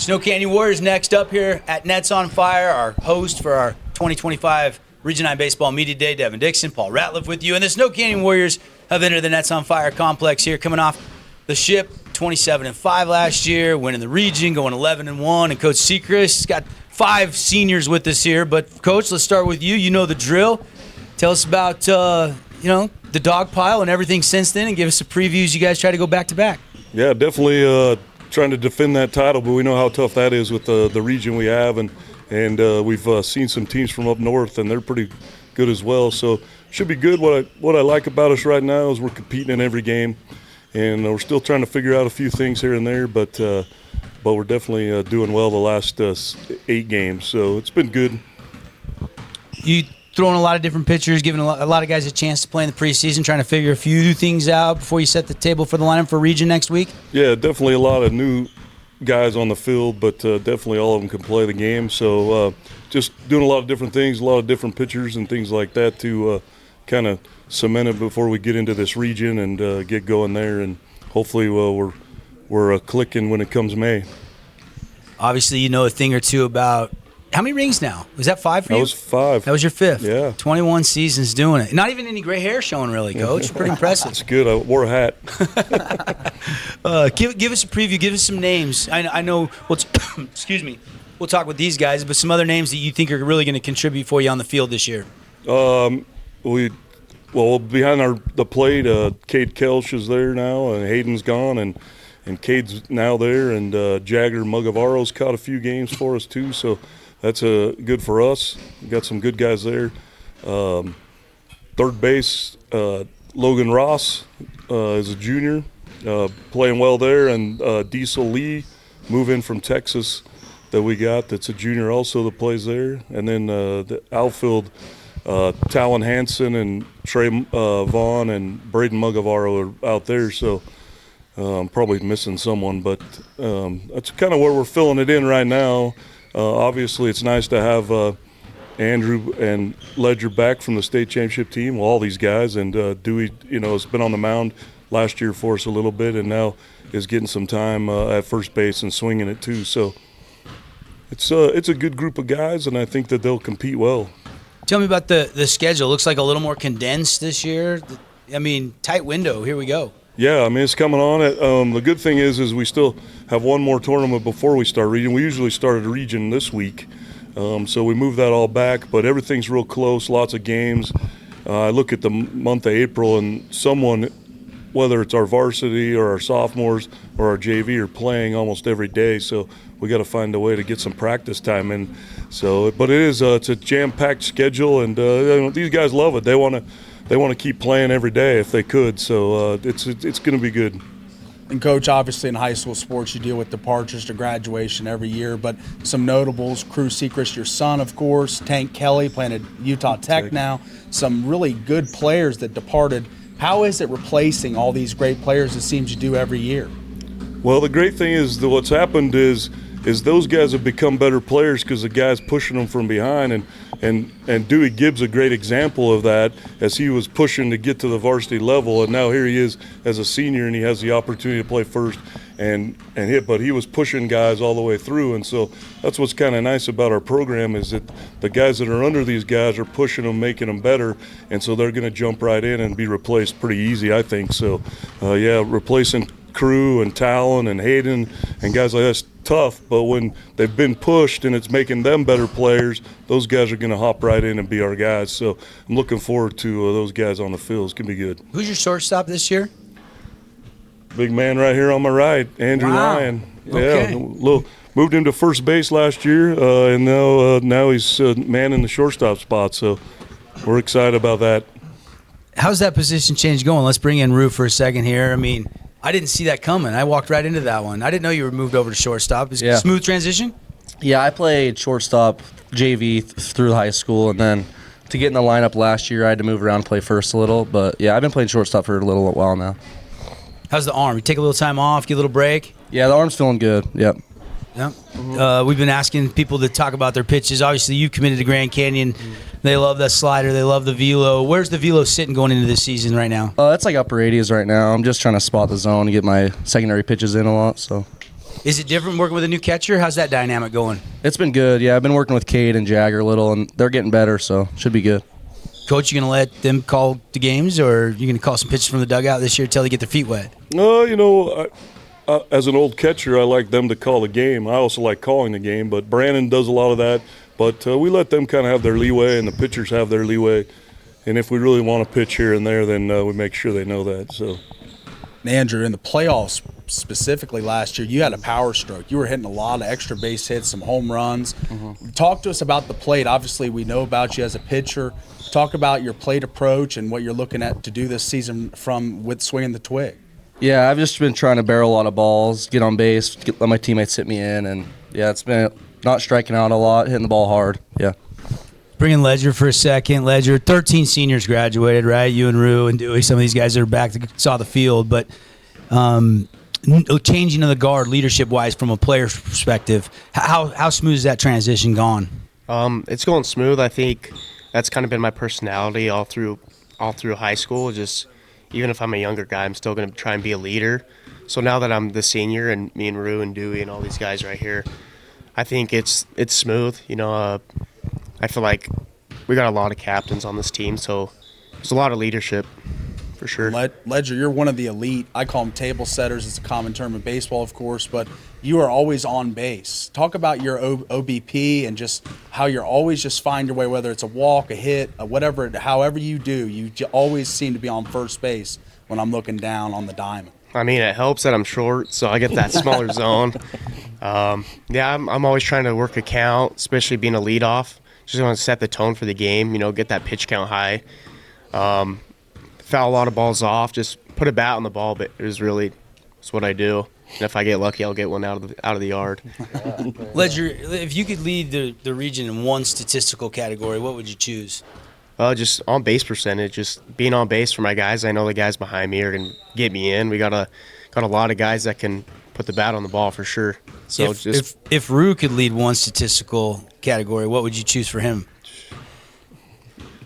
Snow Canyon Warriors next up here at Nets on Fire. Our host for our 2025 Region 9 Baseball Media Day, Devin Dixon, Paul Ratliff with you. And the Snow Canyon Warriors have entered the Nets on Fire complex here, coming off the ship 27-5 last year, winning the region, going 11-1. And Coach Sechrist got 5 seniors with us here. But, Coach, let's start with you. You know the drill. Tell us about, the dog pile and everything since then, and give us a preview as you guys try to go back-to-back. Yeah, definitely trying to defend that title, but we know how tough that is with the region we have, and we've seen some teams from up north, and they're pretty good as well. So should be good. What I like about us right now is we're competing in every game, and we're still trying to figure out a few things here and there, but we're definitely doing well the last 8 games. So it's been good. You throwing a lot of different pitchers, giving a lot of guys a chance to play in the preseason, trying to figure a few things out before you set the table for the lineup for region next week? Yeah, definitely a lot of new guys on the field, but definitely all of them can play the game. So just doing a lot of different things, a lot of different pitchers and things like that to kind of cement it before we get into this region and get going there. And hopefully we're clicking when it comes May. Obviously, you know a thing or two about – how many rings now? Was that 5 for you? That was 5. That was your 5th? Yeah. 21 seasons doing it. Not even any gray hair showing, really, Coach. Pretty impressive. It's good. I wore a hat. Give us a preview. Give us some names. I know excuse me. We'll talk with these guys, but some other names that you think are really going to contribute for you on the field this year. Behind the plate, Cade Kelch is there now, and Hayden's gone, and Cade's now there, and Jagger Mugavaro's caught a few games for us too, so that's good for us. We got some good guys there. Third base, Logan Ross is a junior, playing well there, and Diesel Lee, move in from Texas that we got, that's a junior also that plays there. And then the outfield, Talon Hansen and Trey Vaughn and Braden Mugavaro are out there, so I'm probably missing someone, but that's kind of where we're filling it in right now. Obviously, it's nice to have Andrew and Ledger back from the state championship team, all these guys, and Dewey, has been on the mound last year for us a little bit, and now is getting some time at first base and swinging it too. So it's a good group of guys, and I think that they'll compete well. Tell me about the schedule. Looks like a little more condensed this year. I mean, tight window. Here we go. Yeah, it's coming on. The good thing is we still have one more tournament before we start region. We usually started region this week, so we moved that all back. But everything's real close, lots of games. I look at the month of April, and someone, whether it's our varsity or our sophomores or our JV, are playing almost every day. So we got to find a way to get some practice time in. So, but it's a jam-packed schedule, and these guys love it. They want to keep playing every day if they could, so it's going to be good. And, Coach, obviously in high school sports you deal with departures to graduation every year, but some notables, Crew Sechrist, your son, of course, Tank Kelly playing at Utah Tech now, some really good players that departed. How is it replacing all these great players it seems you do every year? Well, the great thing is that what's happened is those guys have become better players because the guy's pushing them from behind, and Dewey Gibbs a great example of that, as he was pushing to get to the varsity level, and now here he is as a senior, and he has the opportunity to play first and hit, but he was pushing guys all the way through, and so that's what's kind of nice about our program, is that the guys that are under these guys are pushing them, making them better, and so they're going to jump right in and be replaced pretty easy, I think. So, replacing Crew and Talon and Hayden and guys like that's tough, but when they've been pushed and it's making them better players, those guys are going to hop right in and be our guys. So I'm looking forward to those guys on the field. It's going to be good. Who's your shortstop this year? Big man right here on my right, Andrew Lyon. Okay. Yeah, moved him to first base last year, and now he's manning the shortstop spot. So we're excited about that. How's that position change going? Let's bring in Rue for a second here. I mean, I didn't see that coming. I walked right into that one. I didn't know you were moved over to shortstop. Is it a smooth transition? Yeah, I played shortstop JV through high school, and then to get in the lineup last year, I had to move around and play first a little. But, yeah, I've been playing shortstop for a little while now. How's the arm? You take a little time off, get a little break? Yeah, the arm's feeling good. Yep. Yeah. We've been asking people to talk about their pitches. Obviously, you've committed to Grand Canyon. They love that slider. They love the velo. Where's the velo sitting going into this season right now? It's like upper 80s right now. I'm just trying to spot the zone and get my secondary pitches in a lot. So Is it different working with a new catcher? How's that dynamic going? It's been good. Yeah, I've been working with Cade and Jagger a little, and they're getting better, so should be good. Coach, you going to let them call the games, or you going to call some pitches from the dugout this year until they get their feet wet? No, as an old catcher, I like them to call the game. I also like calling the game, but Brandon does a lot of that. But we let them kind of have their leeway, and the pitchers have their leeway. And if we really want to pitch here and there, then we make sure they know that. So, Andrew, in the playoffs specifically last year, you had a power stroke. You were hitting a lot of extra base hits, some home runs. Talk to us about the plate. Obviously, we know about you as a pitcher. Talk about your plate approach and what you're looking at to do this season with swinging the twig. Yeah, I've just been trying to barrel a lot of balls, get on base, let my teammates hit me in, and yeah, it's been not striking out a lot, hitting the ball hard. Yeah. Bring in Ledger for a second. Ledger, 13 seniors graduated, right? You and Rue and Dewey, some of these guys that are back that saw the field, but changing of the guard leadership-wise from a player's perspective, how smooth has that transition gone? It's going smooth. I think that's kind of been my personality all through high school. Just even if I'm a younger guy, I'm still going to try and be a leader. So now that I'm the senior, and me and Rue and Dewey and all these guys right here, I think it's smooth. I feel like we got a lot of captains on this team, so there's a lot of leadership for sure. Ledger, you're one of the elite. I call them table setters. It's a common term in baseball, of course, but you are always on base. Talk about your OBP and just how you're always just find your way, whether it's a walk, a hit, whatever, however you do, you always seem to be on first base when I'm looking down on the diamond. I mean, it helps that I'm short, so I get that smaller zone. I'm always trying to work a count, especially being a leadoff. Just want to set the tone for the game, get that pitch count high. Foul a lot of balls off, just put a bat on the ball, but it's what I do. And if I get lucky, I'll get one out of the yard. Ledger, if you could lead the region in one statistical category, what would you choose? Just on base percentage, just being on base for my guys. I know the guys behind me are going to get me in. We got a lot of guys that can put the bat on the ball for sure. So if Rue could lead one statistical category, what would you choose for him?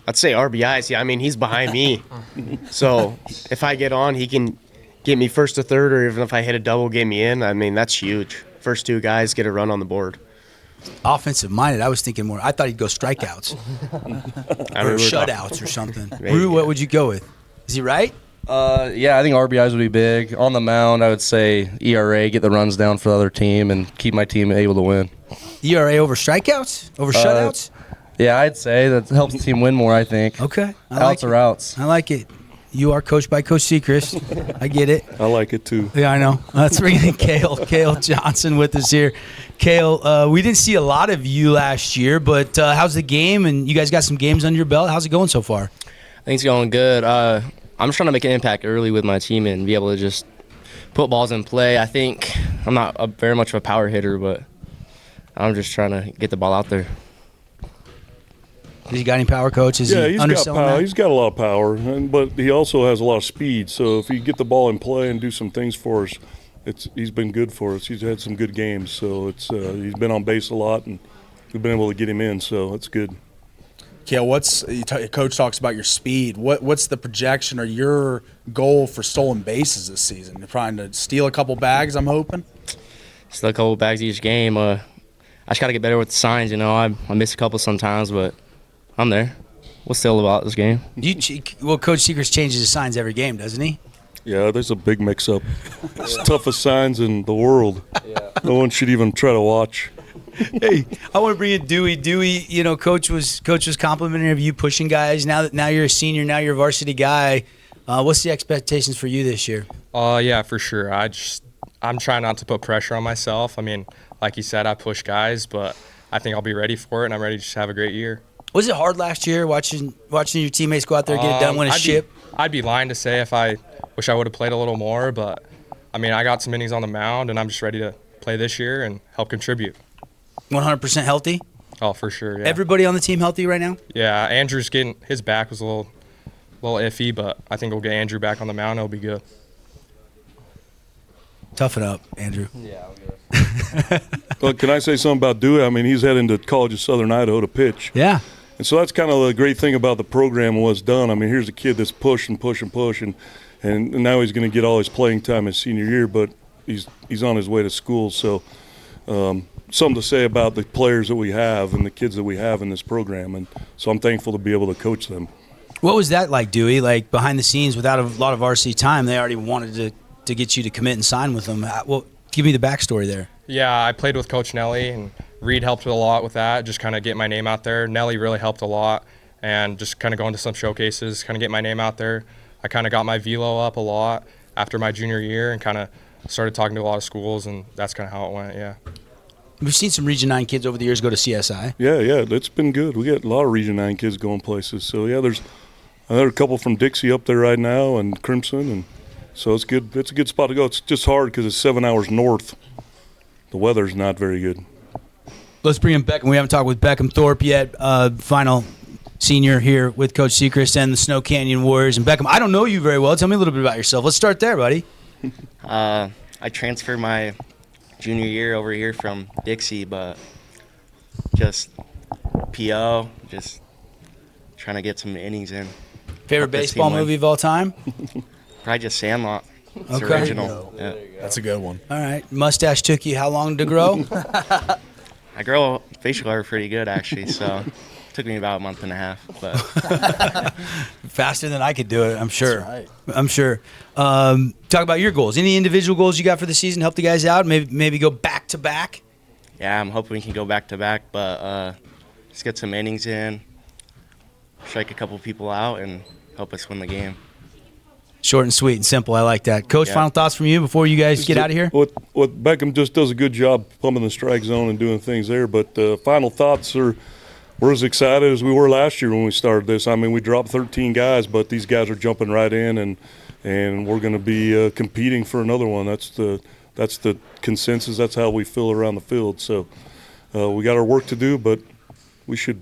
I'd say RBIs. Yeah, I mean, he's behind me. So if I get on, he can get me first to third, or even if I hit a double, get me in. I mean, that's huge. First two guys get a run on the board. Offensive minded. I was thinking more. I thought he'd go strikeouts or shutouts or something. Maybe, Rue, what would you go with? Is he right? Yeah, I think RBIs would be big. On the mound, I would say ERA, get the runs down for the other team, and keep my team able to win. ERA over strikeouts? Over shutouts? Yeah, I'd say that helps the team win more, I think. Okay. Outs or outs. I like it. You are coached by Coach Sechrist. I get it. I like it too. Yeah, I know. Let's bring in Cale Johnson with us here. Cale, we didn't see a lot of you last year, but how's the game? And you guys got some games under your belt. How's it going so far? I think it's going good. I'm just trying to make an impact early with my team and be able to just put balls in play. I think I'm not very much of a power hitter, but I'm just trying to get the ball out there. Has he got any power, Coach? He's got power. He's got a lot of power, but he also has a lot of speed. So if he get the ball in play and do some things for us, he's been good for us. He's had some good games. So he's been on base a lot, and we've been able to get him in. So it's good. Cale, Coach talks about your speed. What's the projection or your goal for stolen bases this season? You're trying to steal a couple bags, I'm hoping? Steal a couple bags each game. I just got to get better with the signs. I miss a couple sometimes, but I'm there. We'll steal about this game. Coach Sechrist changes his signs every game, doesn't he? Yeah, there's a big mix-up. It's the toughest signs in the world. Yeah. No one should even try to watch. Hey, I want to bring in Dewey. Dewey, Coach was complimenting of you pushing guys. Now you're a senior, now you're a varsity guy. What's the expectations for you this year? Yeah, for sure. I'm trying not to put pressure on myself. I mean, like you said, I push guys, but I think I'll be ready for it, and I'm ready to just have a great year. Was it hard last year watching your teammates go out there, get it done, win a ship? I'd be lying to say if I wish I would have played a little more, but I mean, I got some innings on the mound, and I'm just ready to play this year and help contribute. 100% healthy? Oh, for sure, yeah. Everybody on the team healthy right now? Yeah, Andrew's his back was a little iffy, but I think we'll get Andrew back on the mound. It'll be good. Toughen up, Andrew. Yeah, I'll get it. Well, can I say something about Dewey? I mean, he's heading to College of Southern Idaho to pitch. Yeah. And so that's kind of the great thing about the program and what's done. I mean, here's a kid that's push, and now he's going to get all his playing time his senior year. But he's on his way to school. So something to say about the players that we have and the kids that we have in this program, and so I'm thankful to be able to coach them. What was that like, Dewey? Like behind the scenes, without a lot of varsity time, they already wanted to get you to commit and sign with them. Well, give me the backstory there. Yeah, I played with Coach Nelly, and Reed helped a lot with that, just kind of get my name out there. Nelly really helped a lot, and just kind of going to some showcases, kind of get my name out there. I kind of got my velo up a lot after my junior year and kind of started talking to a lot of schools, and that's kind of how it went, yeah. We've seen some Region 9 kids over the years go to CSI. Yeah, it's been good. We got a lot of Region 9 kids going places. So, yeah, there's a couple from Dixie up there right now and Crimson, and so it's good. It's a good spot to go. It's just hard because it's 7 hours north. The weather's not very good. Let's bring in Beckham. We haven't talked with Beckham Thorpe yet, final senior here with Coach Sechrist and the Snow Canyon Warriors. And Beckham, I don't know you very well. Tell me a little bit about yourself. Let's start there, buddy. I transferred my junior year over here from Dixie, but just PO, just trying to get some innings in. Favorite Help this baseball team win. movie of all time? Probably just Sandlot. It's Okay. original. Yeah. That's a good one. All right. Mustache took you how long to grow? I grow facial hair pretty good, actually, so it took me about a month and a half. But Faster than I could do it, I'm sure. right. I'm sure. Talk about your goals. Any individual goals you got for the season? Help the guys out? Maybe go back to back? yeah, I'm hoping we can go back to back, but just get some innings in, strike a couple people out, and help us win the game. Short and sweet and simple. I like that. Coach, Yeah. final thoughts from you before you guys get out of here? What Beckham just does a good job pumping the strike zone and doing things there. But final thoughts are, we're as excited as we were last year when we started this. I mean, we dropped 13 guys, but these guys are jumping right in, and we're going to be competing for another one. That's the consensus. That's how we feel around the field. So we got our work to do, but we should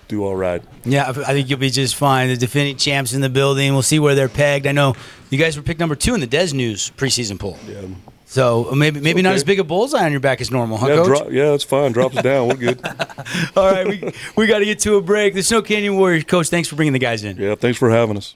do all right. Yeah, I think you'll be just fine. The defending champs in the building. We'll see where they're pegged. I know you guys were picked number 2 in the Des News preseason poll. Yeah. So maybe not okay. as big a bullseye on your back as normal, huh, Yeah, Coach? that's fine. Drop us down. We're good. All right, we got to get to a break. The Snow Canyon Warriors, Coach, thanks for bringing the guys in. Yeah, thanks for having us.